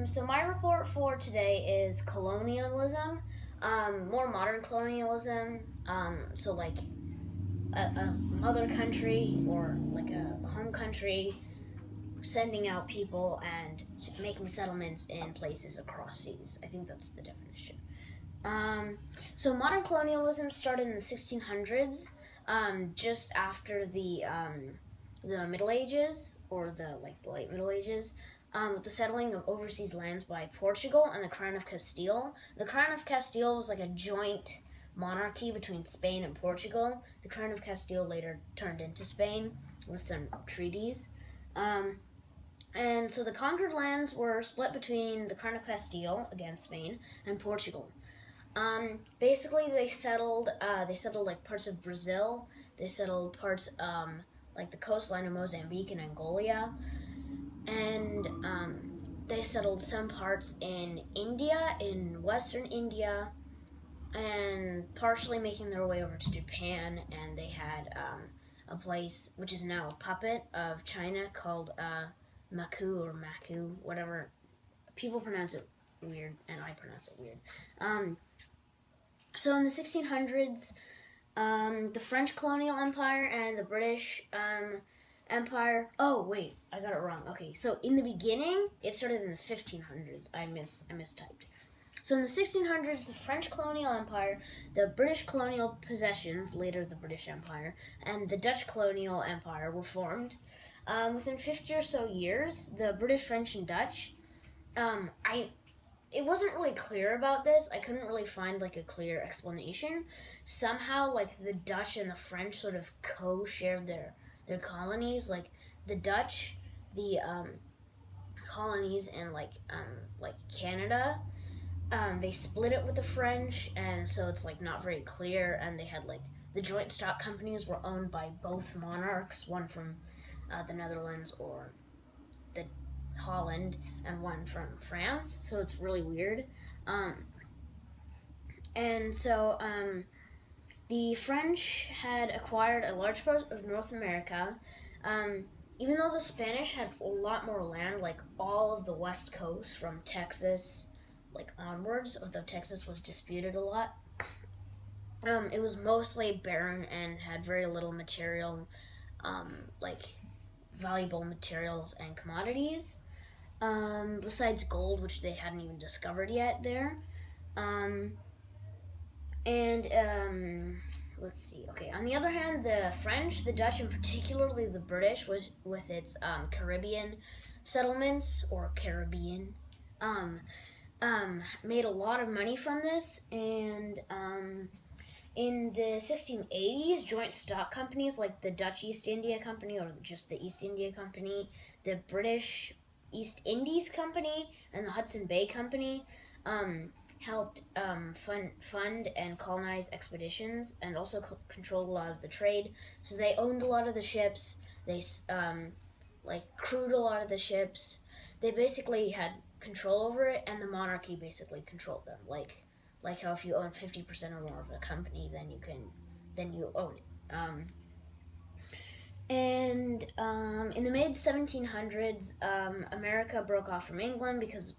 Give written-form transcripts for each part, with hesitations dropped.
So my report for today is colonialism, more modern colonialism. So like a mother country or like a home country sending out people and making settlements in places across seas. I think that's the definition. Um, so modern colonialism started in the 1600s, just after the Middle Ages or the late Middle Ages, with the settling of overseas lands by Portugal and the Crown of Castile. The Crown of Castile was like a joint monarchy between Spain and Portugal. The Crown of Castile later turned into Spain with some treaties. Um, and so the conquered lands were split between the Crown of Castile, against Spain, and Portugal. Basically, they settled. They settled like parts of Brazil. They settled parts like the coastline of Mozambique and Angola, and they settled some parts in India, in Western India, and partially making their way over to Japan. And they had a place which is now a puppet of China called Maku or Maku, whatever. People pronounce it weird, and I pronounce it weird. So in the 1600s, the French colonial empire and the British empire. Oh wait, I got it wrong. Okay, so in the beginning, it started in the 1500s. I mistyped. So in the 1600s, the French colonial empire, the British colonial possessions, later the British Empire, and the Dutch colonial empire were formed. Within 50 or so years, the British, French, and Dutch. It wasn't really clear about this. I couldn't really find like a clear explanation. Somehow, like the Dutch and the French sort of co-shared their colonies. Like the Dutch, the colonies in like Canada, they split it with the French, and so it's like not very clear. And they had like the joint stock companies were owned by both monarchs, one from the Netherlands or the Holland, and one from France. So it's really weird. And so the French had acquired a large part of North America. Even though the Spanish had a lot more land, like all of the West Coast from Texas, like onwards, although Texas was disputed a lot. It was mostly barren and had very little material, like valuable materials and commodities. Besides gold, which they hadn't even discovered yet there. Let's see. Okay, on the other hand, the French, the Dutch, and particularly the British, with its Caribbean settlements or Caribbean, made a lot of money from this. And in the 1680s, joint stock companies like the Dutch East India Company or just the East India Company, the British East Indies Company, and the Hudson Bay Company helped fund and colonize expeditions, and also controlled a lot of the trade. So they owned a lot of the ships. They crewed a lot of the ships. They basically had control over it, and the monarchy basically controlled them. Like how if you own 50% or more of a company, then you own it. In the mid 1700s, America broke off from England because,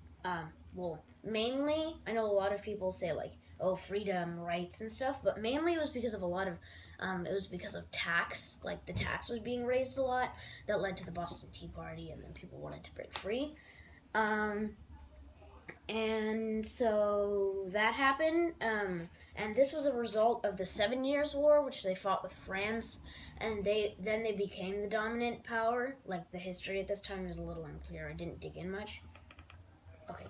mainly, I know a lot of people say like, oh, freedom, rights, and stuff, but mainly it was because of it was because of tax. Like the tax was being raised a lot, that led to the Boston Tea Party, and then people wanted to break free. And so that happened, and this was a result of the 7 Years' War, which they fought with France, and they became the dominant power. Like the history at this time is a little unclear. I didn't dig in much. Okay.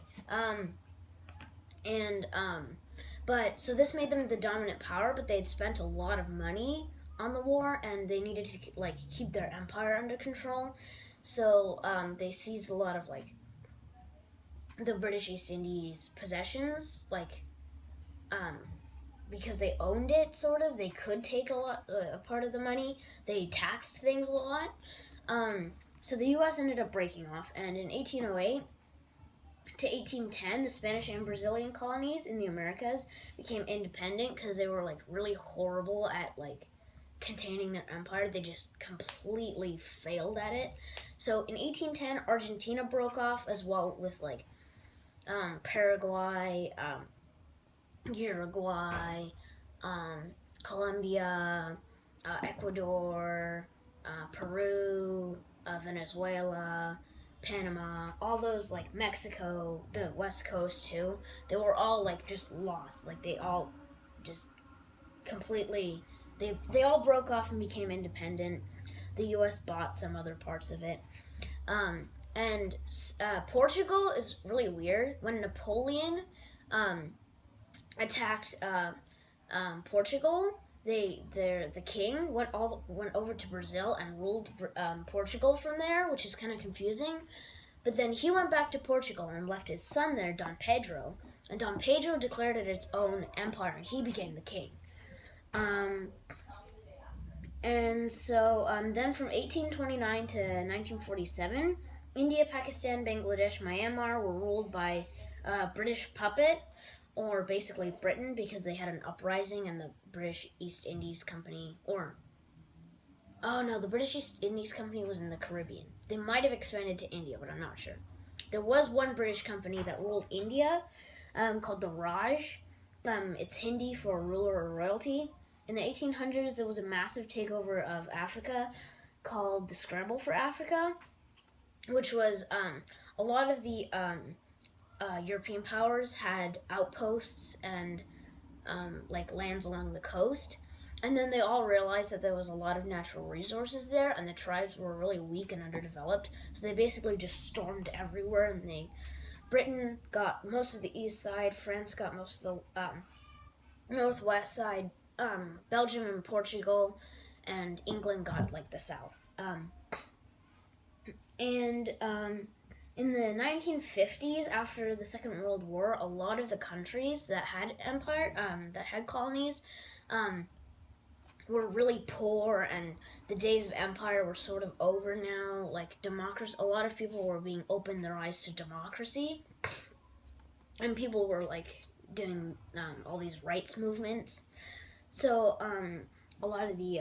But so this made them the dominant power, but they'd spent a lot of money on the war, and they needed to like keep their empire under control. So they seized a lot of like the British East Indies possessions, because they owned it, sort of. They could take a part of the money. They taxed things a lot. So the U.S. ended up breaking off, and in 1808 to 1810, the Spanish and Brazilian colonies in the Americas became independent because they were like really horrible at like containing their empire. They just completely failed at it. So in 1810, Argentina broke off as well with like Paraguay, Uruguay, Colombia, Ecuador, Peru, Venezuela, Panama, all those like Mexico, the West Coast too. They were all like just lost. Like they all just completely they all broke off and became independent. The U.S. bought some other parts of it. And Portugal is really weird. When Napoleon attacked Portugal, the king went over to Brazil and ruled Portugal from there, which is kind of confusing. But then he went back to Portugal and left his son there, Dom Pedro, and Dom Pedro declared it its own empire, and he became the king. And so then from 1829 to 1947, India, Pakistan, Bangladesh, Myanmar were ruled by British puppet, or basically Britain, because they had an uprising and the British East Indies Company, the British East Indies Company was in the Caribbean. They might have expanded to India, but I'm not sure. There was one British company that ruled India called the Raj. It's Hindi for ruler or royalty. In the 1800s, there was a massive takeover of Africa called the Scramble for Africa, which was a lot of the European powers had outposts and like lands along the coast. And then they all realized that there was a lot of natural resources there, and the tribes were really weak and underdeveloped. So they basically just stormed everywhere, and Britain got most of the east side, France got most of the northwest side, Belgium and Portugal, and England got like the south. In the 1950s, after the Second World War, a lot of the countries that had that had colonies, were really poor, and the days of empire were sort of over now. Like democracy, a lot of people were being opened their eyes to democracy, and people were like doing all these rights movements. So a lot of the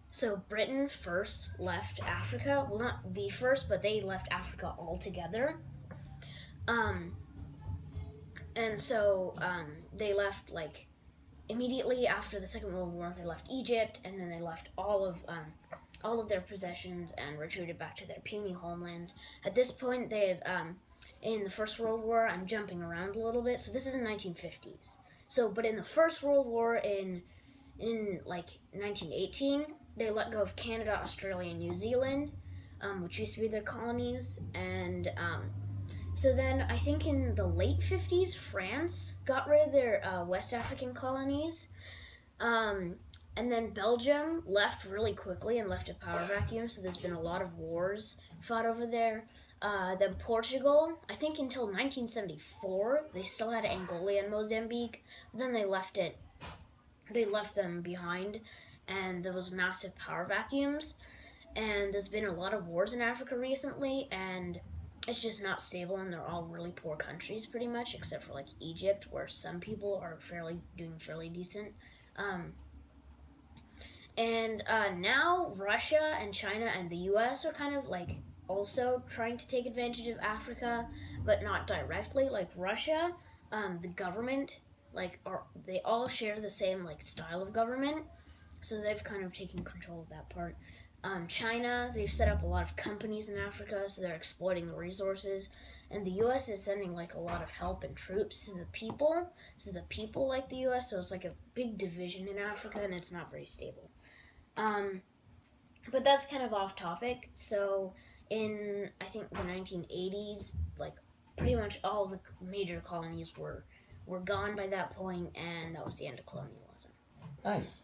so Britain first left Africa. Well, not the first, but they left Africa altogether. And so they left like immediately after the Second World War. They left Egypt, and then they left all of their possessions and retreated back to their puny homeland. At this point, they had in the First World War. I'm jumping around a little bit. So this is in 1950s. So, but in the First World War in like 1918, they let go of Canada, Australia, and New Zealand, which used to be their colonies, and so then I think in the late 50s, France got rid of their West African colonies, and then Belgium left really quickly and left a power vacuum, so there's been a lot of wars fought over there. Then Portugal, I think until 1974, they still had Angola and Mozambique, but then they left them behind, and there was massive power vacuums, and there's been a lot of wars in Africa recently, and it's just not stable, and they're all really poor countries pretty much, except for like Egypt, where some people are doing fairly decent. And now Russia and China and the US are kind of like also trying to take advantage of Africa, but not directly. Like Russia, the government, they all share the same like style of government, so they've kind of taken control of that part. China, they've set up a lot of companies in Africa, so they're exploiting the resources. And the U.S. is sending like a lot of help and troops to the people, so the people like the U.S. So it's like a big division in Africa, and it's not very stable. But that's kind of off topic. So in I think the 1980s, like pretty much all the major colonies were gone by that point, and that was the end of colonialism. Nice.